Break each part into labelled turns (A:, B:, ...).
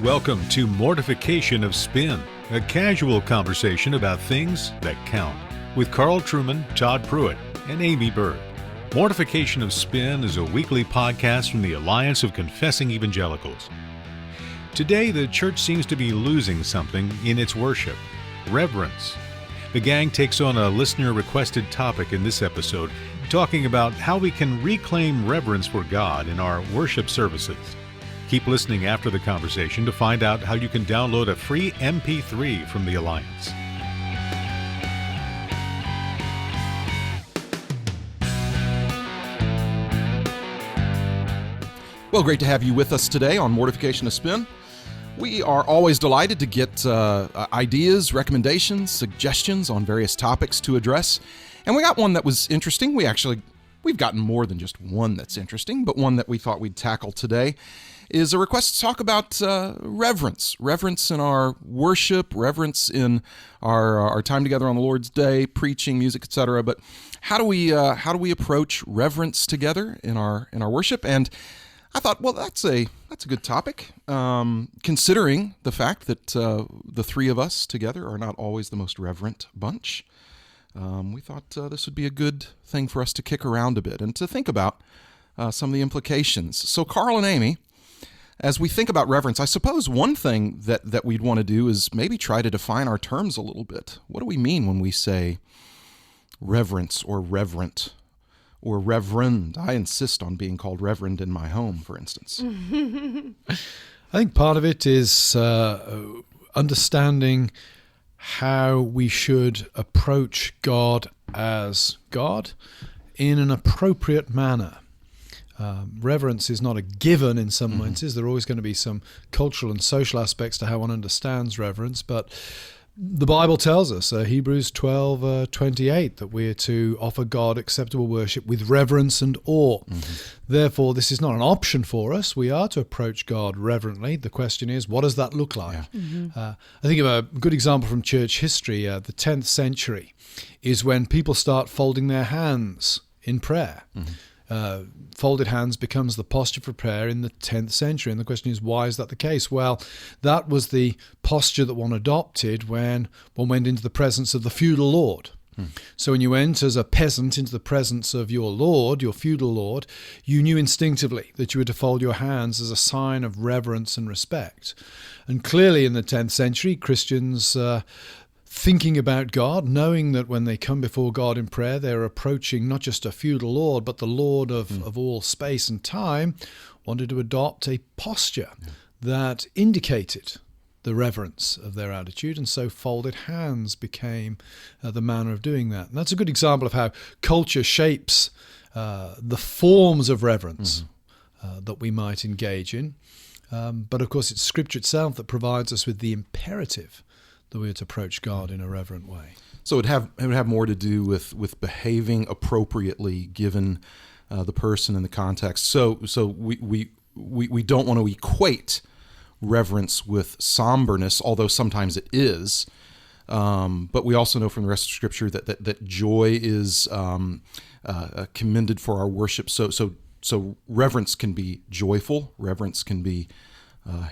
A: Welcome to Mortification of Spin, a casual conversation about things that count, with Carl Truman, Todd Pruitt, and Amy Bird. Mortification of Spin is a weekly podcast from the Alliance of Confessing Evangelicals. Today, the church seems to be losing something in its worship: reverence. The gang takes on a listener-requested topic in this episode, talking about how we can reclaim reverence for God in our worship services. Keep listening after the conversation to find out how you can download a free MP3 from the Alliance.
B: Well, great to have you with us today on Mortification of Spin. We are always delighted to get ideas, recommendations, suggestions on various topics to address. And we got one that was interesting. We've gotten more than just one that's interesting, but one that we thought we'd tackle today is a request to talk about reverence. Reverence in our worship, reverence in our time together on the Lord's Day, preaching, music, etc. But how do we approach reverence together in our worship? And I thought, well, that's a good topic, considering the fact that the three of us together are not always the most reverent bunch. We thought this would be a good thing for us to kick around a bit and to think about some of the implications. So, Carl and Amy, as we think about reverence, I suppose one thing that we'd want to do is maybe try to define our terms a little bit. What do we mean when we say reverence or reverent or reverend? I insist on being called reverend in my home, for instance.
C: I think part of it is understanding how we should approach God as God in an appropriate manner. Reverence is not a given in some senses. There are always going to be some cultural and social aspects to how one understands reverence, but the Bible tells us, Hebrews 12:28, that we're to offer God acceptable worship with reverence and awe. Therefore, this is not an option for us. We are to approach God reverently. The question is, what does that look like? I think of a good example from church history. The 10th century is when people start folding their hands in prayer. Folded hands becomes the posture for prayer in the 10th century. And the question is, why is that the case? Well, that was the posture that one adopted when one went into the presence of the feudal lord. So when you went as a peasant into the presence of your lord, your feudal lord, you knew instinctively that you were to fold your hands as a sign of reverence and respect. And clearly in the 10th century, Christians thinking about God, knowing that when they come before God in prayer, they're approaching not just a feudal lord, but the Lord of all space and time, wanted to adopt a posture that indicated the reverence of their attitude, and so folded hands became the manner of doing that. And that's a good example of how culture shapes the forms of reverence that we might engage in. But of course, it's Scripture itself that provides us with the imperative that we are to approach God in a reverent way.
B: So it would have more to do with behaving appropriately given the person and the context. So we don't want to equate reverence with somberness, although sometimes it is. But we also know from the rest of Scripture that joy is commended for our worship. So reverence can be joyful. Reverence can be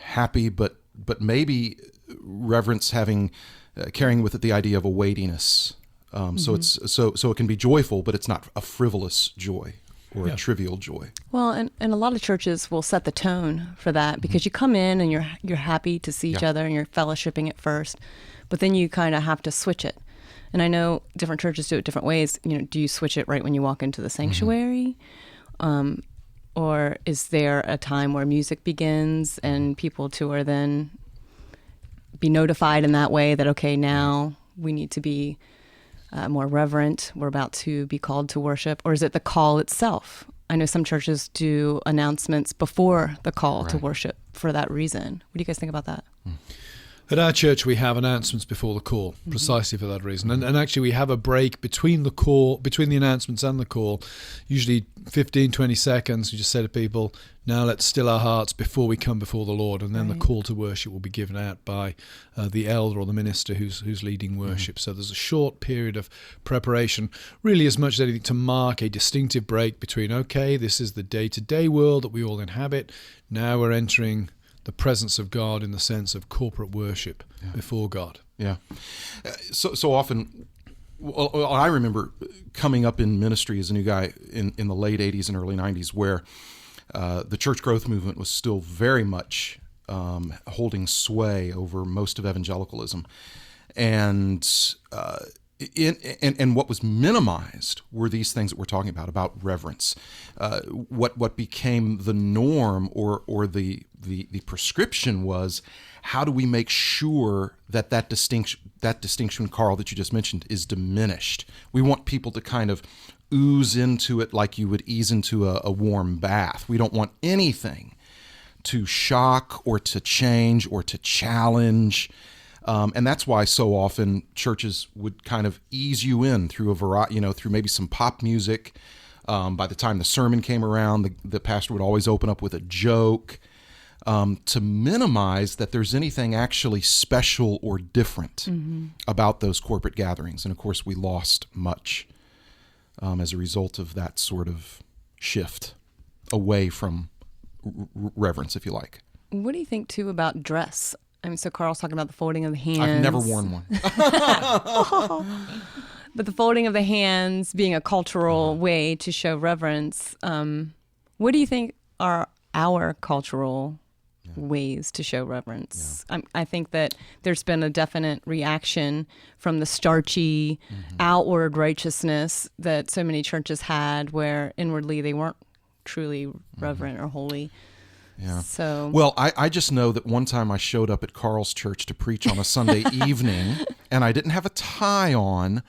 B: happy, but maybe reverence carrying with it the idea of a weightiness. So it can be joyful, but it's not a frivolous joy or a trivial joy.
D: Well, and a lot of churches will set the tone for that because you come in and you're happy to see each other and you're fellowshipping at first, but then you kind of have to switch it. And I know different churches do it different ways. Do you switch it right when you walk into the sanctuary? Or is there a time where music begins and people too are then be notified in that way that, okay, now we need to be more reverent, we're about to be called to worship? Or is it the call itself? I know some churches do announcements before the call to worship for that reason. What do you guys think about that?
C: At our church, we have announcements before the call, precisely for that reason. And actually, we have a break between the announcements and the call, usually 15, 20 seconds. We just say to people, now let's still our hearts before we come before the Lord. And then the call to worship will be given out by the elder or the minister who's leading worship. So there's a short period of preparation, really as much as anything to mark a distinctive break between, okay, this is the day-to-day world that we all inhabit. Now we're entering the presence of God in the sense of corporate worship before God.
B: Yeah. So often, well, I remember coming up in ministry as a new guy in the late 80s and early 90s where the church growth movement was still very much holding sway over most of evangelicalism. And what was minimized were these things that we're talking about reverence. What became the norm or the prescription was, how do we make sure that distinction, Carl, that you just mentioned, is diminished? We want people to kind of ooze into it like you would ease into a warm bath. We don't want anything to shock or to change or to challenge. And that's why so often churches would kind of ease you in through a variety, through maybe some pop music. By the time the sermon came around, the pastor would always open up with a joke to minimize that there's anything actually special or different about those corporate gatherings. And of course, we lost much as a result of that sort of shift away from reverence, if you like.
D: What do you think, too, about dress? I mean, so Carl's talking about the folding of the hands.
B: I've never worn one.
D: But the folding of the hands being a cultural way to show reverence, what do you think are our cultural ways to show reverence? I think that there's been a definite reaction from the starchy, outward righteousness that so many churches had, where inwardly they weren't truly reverent or holy.
B: Yeah.
D: So,
B: well, I just know that one time I showed up at Carl's church to preach on a Sunday evening, and I didn't have a tie on,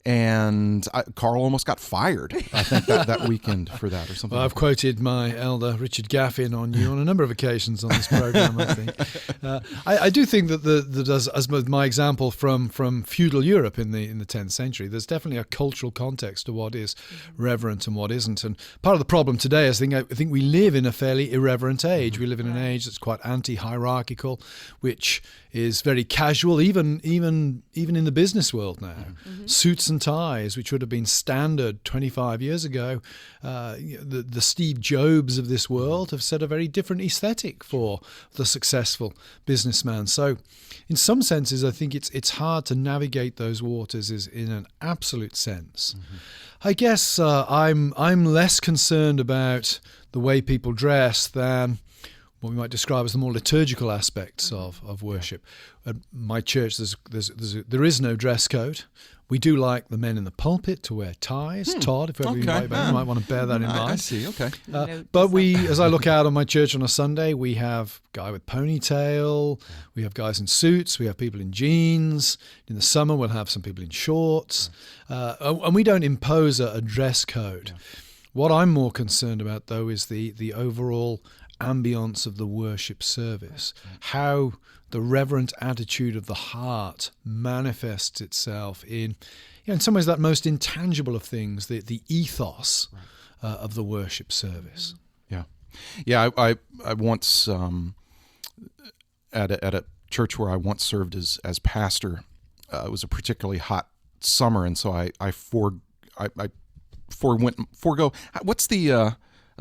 B: and Carl almost got fired, I think, that weekend for that or something.
C: Well, I've quoted my elder, Richard Gaffin, on you on a number of occasions on this program, I think. I do think that as my example from feudal Europe in the 10th century, there's definitely a cultural context to what is reverent and what isn't. And part of the problem today is I think we live in a fairly irreverent age. We live in an age that's quite anti-hierarchical, which is very casual, even in the business world now. Suits and ties, which would have been standard 25 years ago, the Steve Jobs of this world have set a very different aesthetic for the successful businessman. So in some senses, I think it's hard to navigate those waters in an absolute sense. I guess I'm less concerned about the way people dress than what we might describe as the more liturgical aspects of worship. At my church, there is no dress code. We do like the men in the pulpit to wear ties. Todd, if ever you might want to bear that in mind.
B: I see, okay.
C: But as I look out on my church on a Sunday, we have a guy with ponytail, we have guys in suits, we have people in jeans. In the summer, we'll have some people in shorts. And we don't impose a dress code. What I'm more concerned about, though, is the overall ambience of the worship service, how the reverent attitude of the heart manifests itself in some ways that most intangible of things, the ethos of the worship service.
B: Yeah. I once at a church where I once served as pastor, it was a particularly hot summer, and so I forego. What's the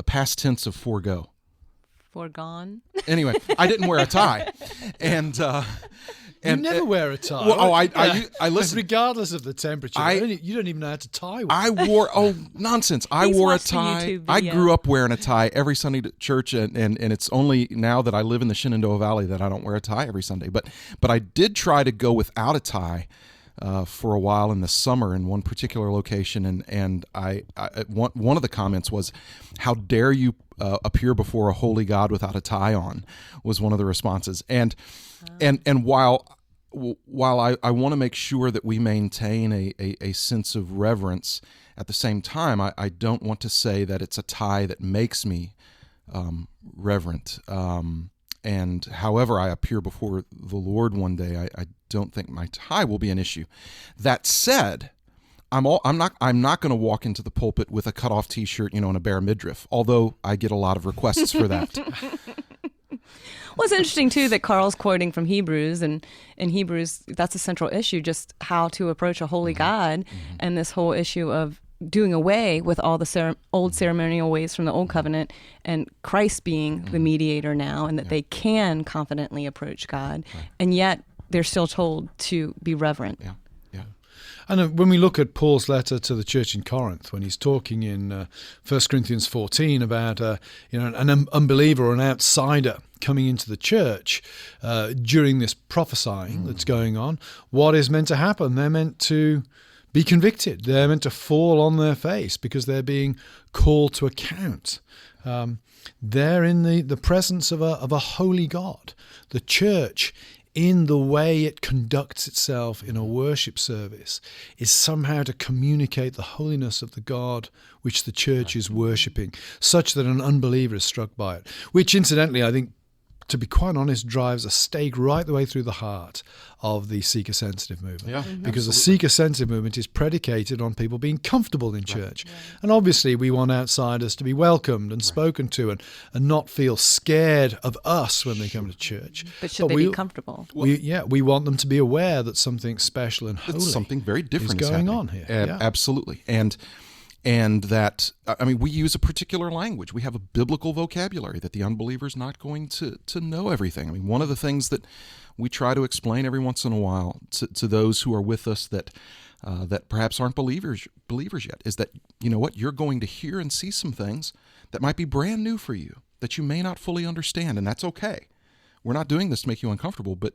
B: past tense of forego?
D: Foregone.
B: Anyway, I didn't wear a tie, and
C: you never wear a tie.
B: Well, I listen.
C: Regardless of the temperature, you don't even know how to tie one.
B: I wore nonsense. I wore a tie. I grew up wearing a tie every Sunday to church, and it's only now that I live in the Shenandoah Valley that I don't wear a tie every Sunday. But I did try to go without a tie for a while in the summer in one particular location, and one of the comments was, "How dare you appear before a holy God without a tie on?" was one of the responses. And while I want to make sure that we maintain a sense of reverence, at the same time, I don't want to say that it's a tie that makes me reverent. And however I appear before the Lord one day, I don't think my tie will be an issue. That said, I'm not going to walk into the pulpit with a cutoff T-shirt, and a bare midriff. Although I get a lot of requests for that.
D: Well, it's interesting too that Carl's quoting from Hebrews, and in Hebrews, that's a central issue: just how to approach a holy God, and this whole issue of doing away with all the old ceremonial ways from the old covenant, and Christ being the mediator now, and that they can confidently approach God, and yet they're still told to be reverent.
B: Yeah. Yeah.
C: And when we look at Paul's letter to the church in Corinth, when he's talking in 1 Corinthians 14 about an unbeliever or an outsider coming into the church during this prophesying that's going on, what is meant to happen? They're meant to be convicted. They're meant to fall on their face because they're being called to account. They're in the presence of a holy God. The church, in the way it conducts itself in a worship service, is somehow to communicate the holiness of the God which the church is worshipping, such that an unbeliever is struck by it. Which, incidentally, I think, to be quite honest, drives a stake right the way through the heart of the seeker-sensitive movement.
B: Yeah,
C: because the
B: absolutely.
C: seeker-sensitive movement is predicated on people being comfortable in church. And obviously we want outsiders to be welcomed and spoken to and not feel scared of us when they come to church.
D: But should they be comfortable?
C: We want them to be aware that something special and holy
B: Something very different
C: is going
B: happening.
C: on here.
B: Absolutely. And that, I mean, we use a particular language. We have a biblical vocabulary that the unbeliever is not going to know everything. I mean, one of the things that we try to explain every once in a while to those who are with us that perhaps aren't believers yet is that, you know what, you're going to hear and see some things that might be brand new for you, that you may not fully understand, and that's okay. We're not doing this to make you uncomfortable, but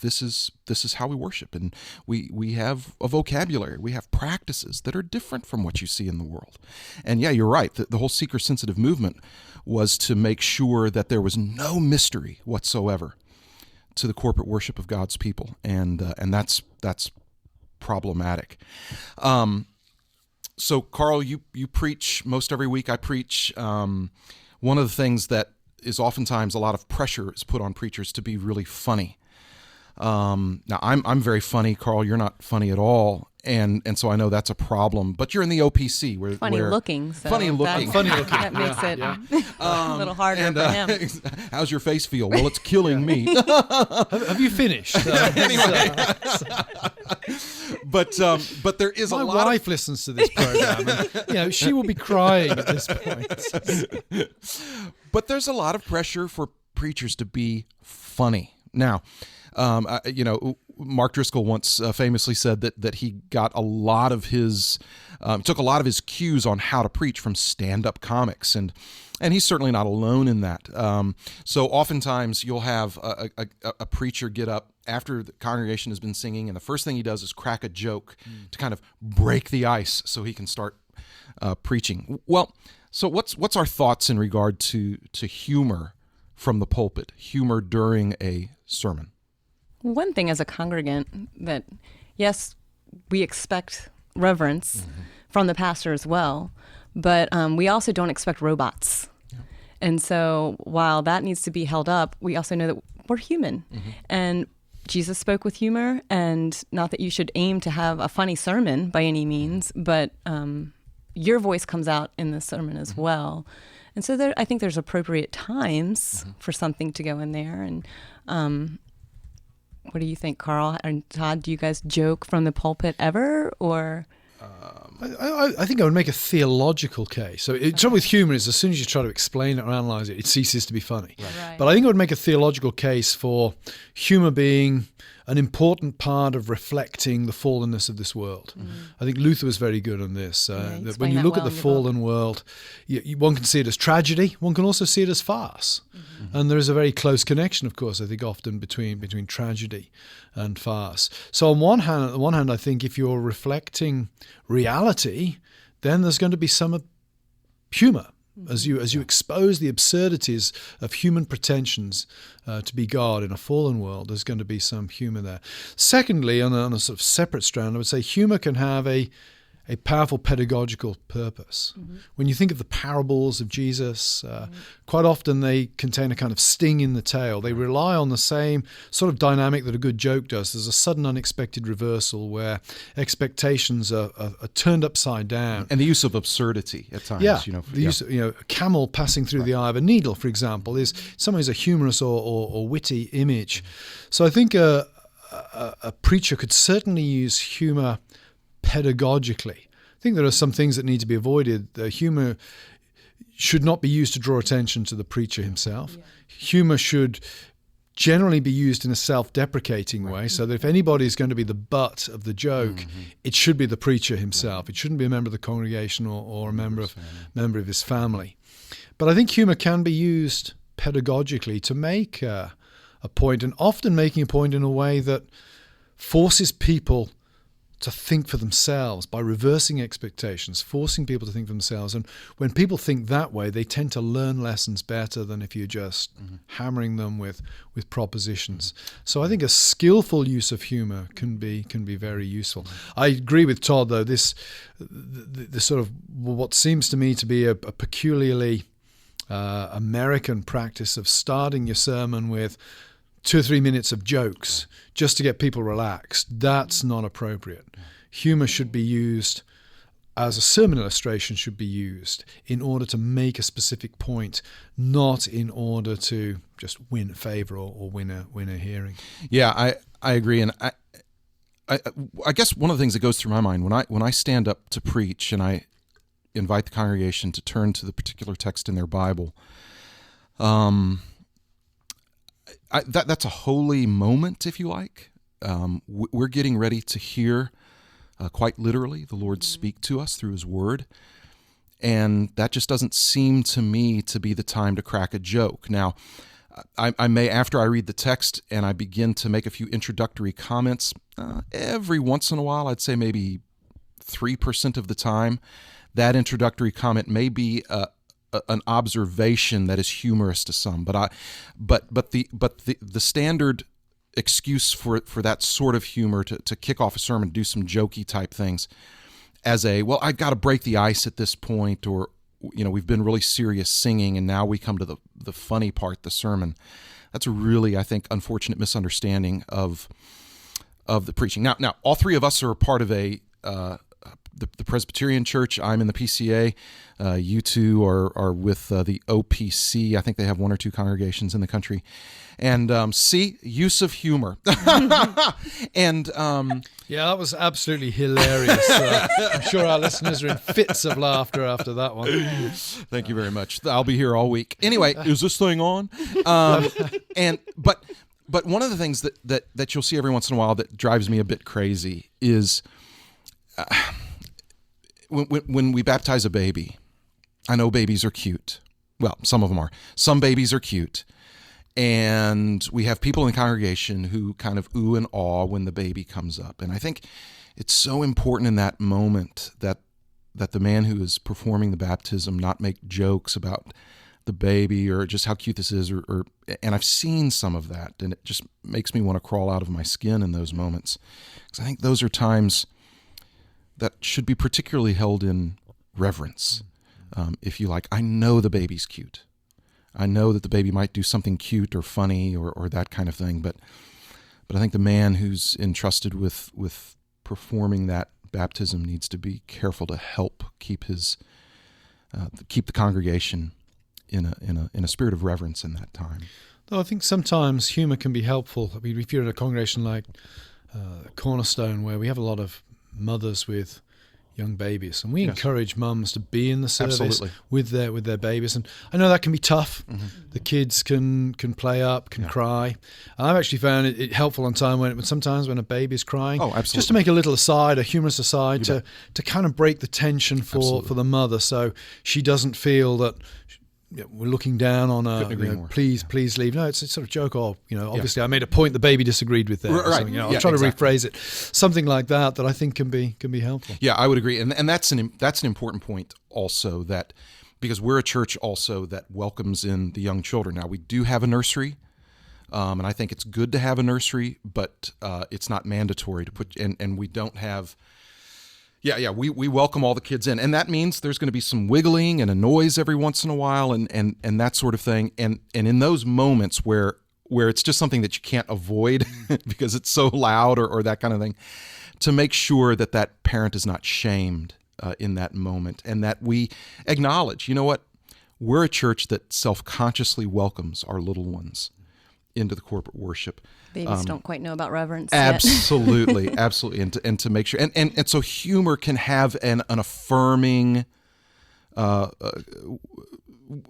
B: this is how we worship, and we have a vocabulary, we have practices that are different from what you see in the world. And yeah, you're right. The whole seeker-sensitive movement was to make sure that there was no mystery whatsoever to the corporate worship of God's people, and that's problematic. So, Carl, you preach most every week. I preach. One of the things that is oftentimes a lot of pressure is put on preachers to be really funny. Now I'm very funny, Carl. You're not funny at all, and so I know that's a problem. But you're in the OPC, where
D: Funny looking. So
B: funny looking.
D: That makes it a little harder for him.
B: How's your face feel? Well, it's killing me.
C: Have you finished?
B: Anyway, but there is
C: My
B: a lot.
C: wife listens to this program, and she will be crying at this point.
B: But there's a lot of pressure for preachers to be funny. Now, Mark Driscoll once famously said that he got a lot of his took a lot of his cues on how to preach from stand-up comics, and he's certainly not alone in that. So oftentimes you'll have a preacher get up after the congregation has been singing, and the first thing he does is crack a joke to kind of break the ice so he can start preaching. Well, so what's our thoughts in regard to humor from the pulpit, humor during a sermon?
D: One thing as a congregant that, yes, we expect reverence from the pastor as well, but we also don't expect robots. Yeah. And so while that needs to be held up, we also know that we're human. And Jesus spoke with humor, and not that you should aim to have a funny sermon by any means, but your voice comes out in the sermon as well. And so I think there's appropriate times for something to go in there. And what do you think, Carl and Todd? Do you guys joke from the pulpit ever, or?
C: I think I would make a theological case. So the trouble with humor is as soon as you try to explain it or analyze it, it ceases to be funny.
D: Right.
C: But I think I would make a theological case for humor being an important part of reflecting the fallenness of this world. I think Luther was very good on this. That when you look at the fallen world, one can see it as tragedy, one can also see it as farce. And there is a very close connection, of course, I think often between tragedy and farce. So on the one hand, I think if you're reflecting reality, then there's going to be some humor. As you expose the absurdities of human pretensions to be God in a fallen world, there's going to be some humor there. Secondly, on a sort of separate strand, I would say humor can have a powerful pedagogical purpose. When you think of the parables of Jesus, quite often they contain a kind of sting in the tail. They rely on the same sort of dynamic that a good joke does. There's a sudden unexpected reversal where expectations are turned upside down.
B: And the use of absurdity at times.
C: Use of, a camel passing through the eye of a needle, for example, is in some ways a humorous or witty image. So I think a preacher could certainly use humor pedagogically think there are some things that need to be avoided. Humor should not be used to draw attention to the preacher himself. Yeah. Humor should generally be used in a self-deprecating way, so that if anybody is going to be the butt of the joke, it should be the preacher himself. It shouldn't be a member of the congregation or a member of his family. But I think humor can be used pedagogically to make a point, and often making a point in a way that forces people to think for themselves by reversing expectations, forcing people to think for themselves. And when people think that way, they tend to learn lessons better than if you're just hammering them with propositions. So I think a skillful use of humor can be very useful. I agree with Todd, though, the sort of what seems to me to be a peculiarly American practice of starting your sermon with 2 or 3 minutes of jokes just to get people relaxed. That's not appropriate. Humor should be used as a sermon illustration should be used in order to make a specific point, not in order to just win favor or win a hearing.
B: Yeah, I agree, and I guess one of the things that goes through my mind when I stand up to preach and I invite the congregation to turn to the particular text in their Bible, that's a holy moment, if you like. We're getting ready to hear, quite literally, the Lord speak to us through His Word, and that just doesn't seem to me to be the time to crack a joke. Now, I may, after I read the text and I begin to make a few introductory comments, every once in a while, I'd say maybe 3% of the time, that introductory comment may be an observation that is humorous to some, but the standard excuse for that sort of humor to kick off a sermon, do some jokey type things, as I've got to break the ice at this point, or we've been really serious singing and now we come to the funny part, the sermon. That's a really, I think, unfortunate misunderstanding of the preaching. Now, all three of us are a part of the Presbyterian Church. I'm in the PCA. You two are with the OPC. I think they have 1 or 2 congregations in the country. And see, use of humor. And
C: yeah, that was absolutely hilarious. I'm sure our listeners are in fits of laughter after that one.
B: Thank you very much. I'll be here all week. Anyway, is this thing on? But one of the things that you'll see every once in a while that drives me a bit crazy is when we baptize a baby. I know babies are cute. Well, some of them are. Some babies are cute. And we have people in the congregation who kind of ooh and awe when the baby comes up. And I think it's so important in that moment that the man who is performing the baptism not make jokes about the baby or just how cute this is. And I've seen some of that, and it just makes me want to crawl out of my skin in those moments. Because I think those are times that should be particularly held in reverence, if you like. I know the baby's cute. I know that the baby might do something cute or funny or that kind of thing, but I think the man who's entrusted with performing that baptism needs to be careful to help keep the congregation in a spirit of reverence in that time.
C: Though I think sometimes humor can be helpful. I mean, if you're in a congregation like Cornerstone, where we have a lot of mothers with young babies, and we encourage mums to be in the service with their babies, and I know that can be tough. The kids can play up, can cry. I've actually found it helpful on time when sometimes when a baby's crying, just to make a little aside, a humorous aside, to kind of break the tension for the mother, so she doesn't feel that we're looking down on her. Please leave. No, it's a sort of joke. Obviously I made a point the baby disagreed with there.
B: Right.
C: I'll try to rephrase it. Something like that I think can be helpful.
B: Yeah, I would agree. And that's an important point also, that because we're a church also that welcomes in the young children. Now, we do have a nursery, and I think it's good to have a nursery, but it's not mandatory to put, and we don't have. We welcome all the kids in, and that means there's going to be some wiggling and a noise every once in a while, and that sort of thing. And in those moments where it's just something that you can't avoid because it's so loud or that kind of thing, to make sure that parent is not shamed in that moment, and that we acknowledge, you know what, we're a church that self-consciously welcomes our little ones. into the corporate worship.
D: Babies don't quite know about reverence yet.
B: Absolutely, absolutely, and to make sure, and so humor can have an affirming.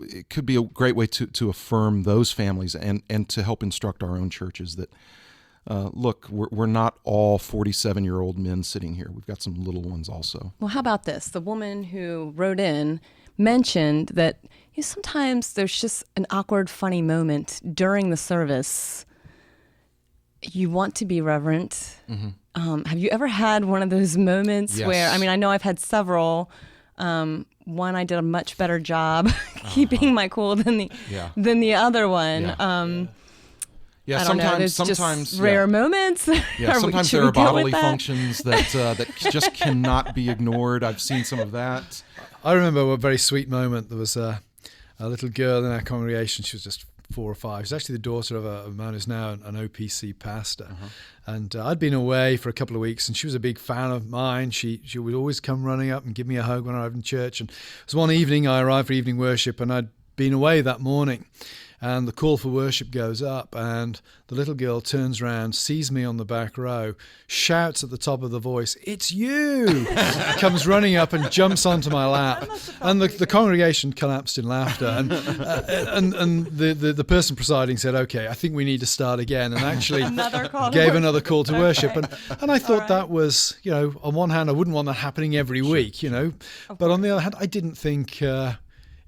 B: It could be a great way to affirm those families and to help instruct our own churches that. Look, we're not all 47-year-old men sitting here. We've got some little ones also.
D: Well, how about this? The woman who wrote in mentioned that sometimes there's just an awkward, funny moment during the service. You want to be reverent. Mm-hmm. Have you ever had one of those moments where, I know I've had several. One, I did a much better job keeping my cool than the other one.
B: Yeah,
D: I don't know. There's
B: sometimes
D: just rare moments.
B: Yeah, sometimes there are bodily functions that just cannot be ignored. I've seen some of that.
C: I remember a very sweet moment. There was a little girl in our congregation. She was just 4 or 5. She's actually the daughter of a man who's now an OPC pastor. Uh-huh. And I'd been away for a couple of weeks, and she was a big fan of mine. She would always come running up and give me a hug when I arrived in church. And it was one evening I arrived for evening worship, and I'd been away that morning. And the call for worship goes up, and the little girl turns around, sees me on the back row, shouts at the top of the voice, "It's you!" Comes running up and jumps onto my lap. And the congregation collapsed in laughter. And the person presiding said, "Okay, I think we need to start again." And actually gave another call to worship. And I thought that was, on one hand, I wouldn't want that happening every week, But on the other hand, I didn't think...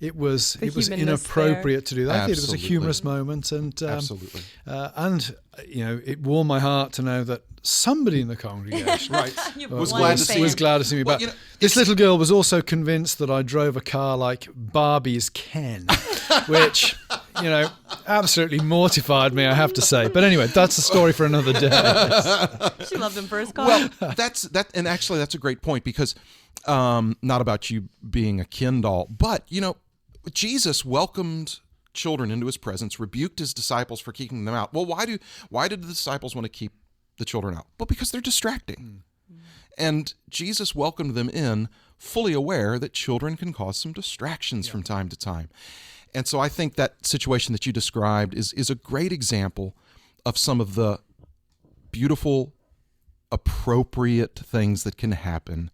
C: It was inappropriate to do that. I think it was a humorous moment, and
B: absolutely,
C: it warmed my heart to know that somebody in the congregation
B: was glad to see me.
C: But this little girl was also convinced that I drove a car like Barbie's Ken, which absolutely mortified me, I have to say. But anyway, that's a story for another day.
D: She loved him for his car.
B: Well, that's a great point, because not about you being a Ken doll, but Jesus welcomed children into his presence, rebuked his disciples for keeping them out. Well, why did the disciples want to keep the children out? Well, because they're distracting. And Jesus welcomed them in, fully aware that children can cause some distractions from time to time. And so I think that situation that you described is a great example of some of the beautiful, appropriate things that can happen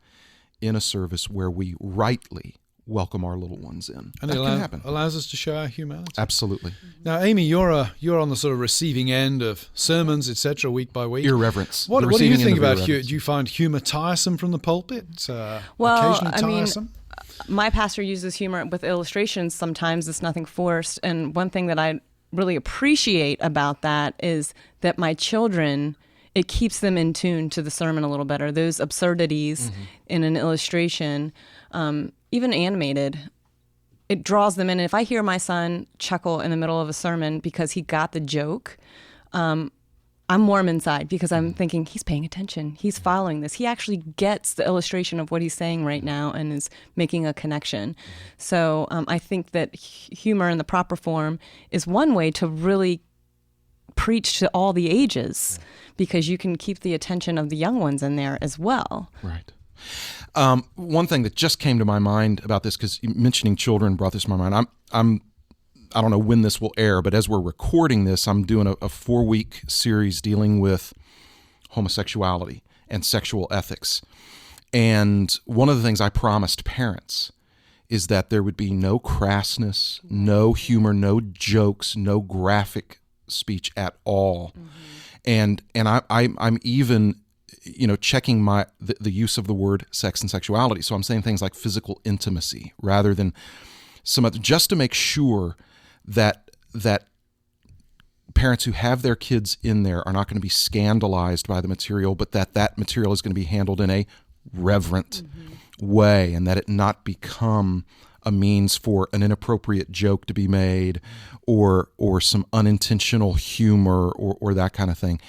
B: in a service where we rightly welcome our little ones in.
C: And
B: that
C: it
B: can happen.
C: Allows us to show our humanity.
B: Absolutely.
C: Now, Amy, you're on the sort of receiving end of sermons, etc., week by week.
B: Irreverence.
C: What do you think about humor? Do you find humor tiresome from the pulpit? Occasionally tiresome?
D: My pastor uses humor with illustrations sometimes. It's nothing forced. And one thing that I really appreciate about that is that my children, it keeps them in tune to the sermon a little better. Those absurdities in an illustration, even animated, it draws them in. And if I hear my son chuckle in the middle of a sermon because he got the joke, I'm warm inside, because I'm thinking he's paying attention. He's following this. He actually gets the illustration of what he's saying right now and is making a connection. So I think that humor in the proper form is one way to really preach to all the ages, because you can keep the attention of the young ones in there as well.
B: Right. One thing that just came to my mind about this, because mentioning children brought this to my mind. I don't know when this will air, but as we're recording this, I'm doing a 4-week series dealing with homosexuality and sexual ethics. And one of the things I promised parents is that there would be no crassness, no humor, no jokes, no graphic speech at all. And I'm even checking the use of the word sex and sexuality. So I'm saying things like physical intimacy rather than some other, just to make sure that parents who have their kids in there are not going to be scandalized by the material, but that material is going to be handled in a reverent way, and that it not become a means for an inappropriate joke to be made or some unintentional humor or that kind of thing.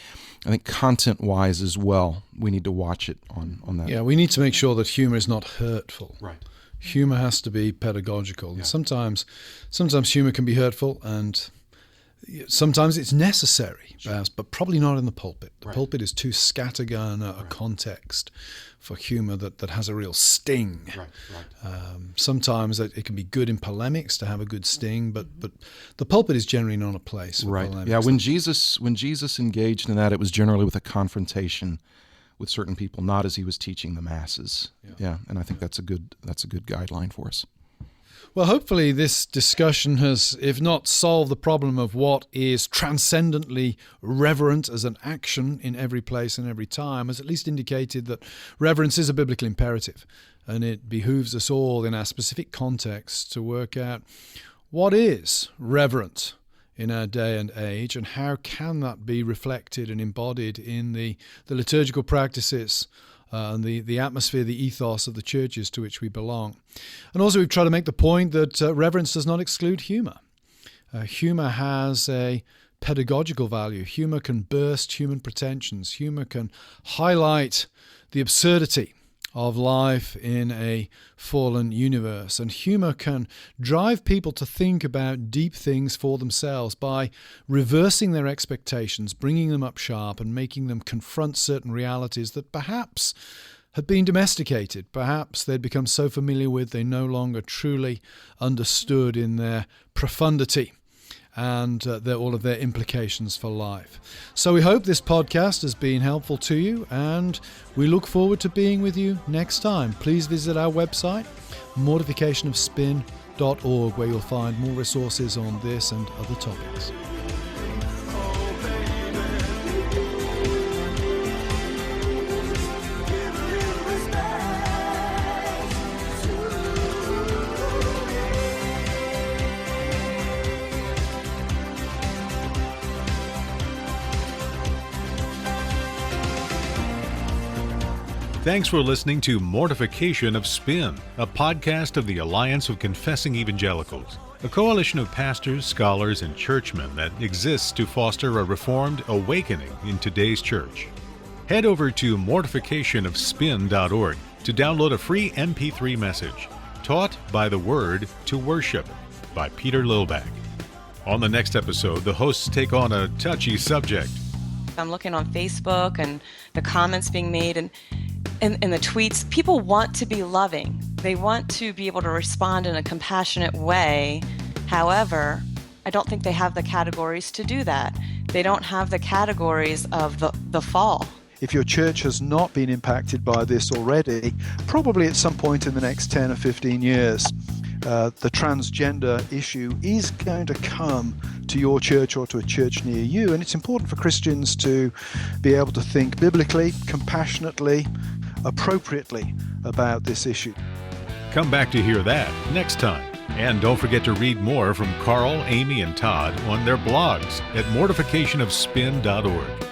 B: I think content-wise as well, we need to watch it on that.
C: Yeah, we need to make sure that humor is not hurtful.
B: Right.
C: Humor has to be pedagogical. Yeah. Sometimes humor can be hurtful, and Sometimes it's necessary, perhaps, but probably not in the pulpit. The pulpit is too scattergun a context for humor that has a real sting. Sometimes it can be good in polemics to have a good sting, but the pulpit is generally not a place for polemics.
B: Yeah, when Jesus engaged in that, it was generally with a confrontation with certain people, not as he was teaching the masses. Yeah, and I think that's a good guideline for us.
C: Well, hopefully this discussion has, if not solved the problem of what is transcendently reverent as an action in every place and every time, has at least indicated that reverence is a biblical imperative, and it behooves us all in our specific context to work out what is reverent in our day and age, and how can that be reflected and embodied in the liturgical practices and the atmosphere, the ethos of the churches to which we belong. And also we've tried to make the point that reverence does not exclude humour. Humour has a pedagogical value. Humour can burst human pretensions. Humour can highlight the absurdity of life in a fallen universe. And humour can drive people to think about deep things for themselves by reversing their expectations, bringing them up sharp, and making them confront certain realities that perhaps had been domesticated. Perhaps they'd become so familiar with they no longer truly understood in their profundity and all of their implications for life. So we hope this podcast has been helpful to you, and we look forward to being with you next time. Please visit our website, mortificationofspin.org, where you'll find more resources on this and other topics.
A: Thanks for listening to Mortification of Spin, a podcast of the Alliance of Confessing Evangelicals, a coalition of pastors, scholars, and churchmen that exists to foster a reformed awakening in today's church. Head over to mortificationofspin.org to download a free MP3 message, Taught by the Word to Worship, by Peter Lilback. On the next episode, the hosts take on a touchy subject.
D: I'm looking on Facebook and the comments being made and the tweets. People want to be loving. They want to be able to respond in a compassionate way. However, I don't think they have the categories to do that. They don't have the categories of the fall.
E: If your church has not been impacted by this already, probably at some point in the next 10 or 15 years, the transgender issue is going to come to your church or to a church near you. And it's important for Christians to be able to think biblically, compassionately, appropriately about this issue.
A: Come back to hear that next time. And don't forget to read more from Carl, Amy, and Todd on their blogs at mortificationofspin.org.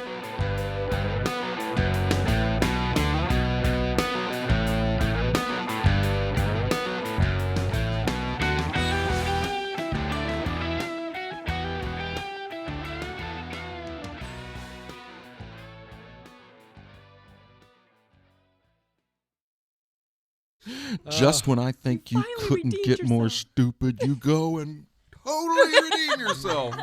B: Just when I think you
D: finally
B: couldn't
D: redeemed
B: get more
D: yourself.
B: stupid, you go and totally redeem yourself.